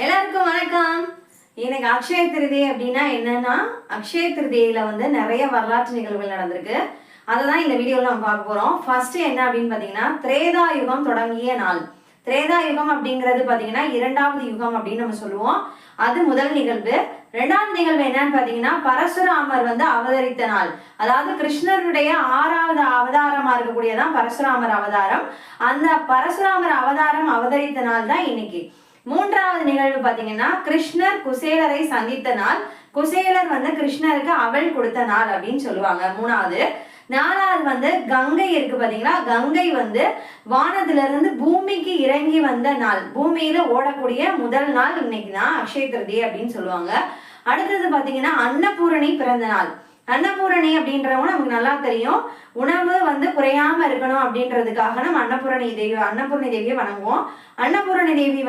எல்லாருக்கும் வணக்கம். எனக்கு அக்ஷய திருதி அப்படின்னா என்னன்னா, அக்ஷய திருதியில நிறைய வரலாற்று நிகழ்வுகள் நடந்திருக்கு. அதுதான் இந்த வீடியோவில் நம்ம பார்க்க போறோம். ஃபர்ஸ்ட் என்ன அப்படின்னு பார்த்தீங்கன்னா, திரேதா யுகம் தொடங்கிய நாள். திரேதா யுகம் அப்படிங்கிறது பார்த்தீங்கன்னா இரண்டாவது யுகம் அப்படின்னு நம்ம சொல்லுவோம். அது முதல் நிகழ்வு. ரெண்டாவது நிகழ்வு என்னன்னு பார்த்தீங்கன்னா, பரசுராமர் அவதரித்த நாள். அதாவது கிருஷ்ணருடைய 6வது அவதாரமா இருக்கக்கூடியதான் பரசுராமர் அவதாரம். அந்த பரசுராமர் அவதாரம் அவதரித்த நாள் தான் இன்னைக்கு. மூன்றாவது நிகழ்வு பாத்தீங்கன்னா, கிருஷ்ணர் குசேலரை சந்தித்த நாள். குசேலர் கிருஷ்ணருக்கு அவள் கொடுத்த நாள் அப்படின்னு சொல்லுவாங்க. மூணாவது. நாலாவது கங்கை இருக்கு பாத்தீங்களா, கங்கை வானத்துல இருந்து பூமிக்கு இறங்கி வந்த நாள். பூமியில ஓடக்கூடிய முதல் நாள் இன்னைக்கு தான் அக்ஷய திருதி அப்படின்னு சொல்லுவாங்க. அடுத்தது பாத்தீங்கன்னா, அன்னபூரணி பிறந்த நாள். அன்னபூரணி அப்படின்றவங்க நமக்கு நல்லா தெரியும். உணவு குறையாம இருக்கணும் அப்படின்றதுக்காக நம்ம அன்னபூரணி தேவியை வணங்குவோம். அன்னபூரணி தேவி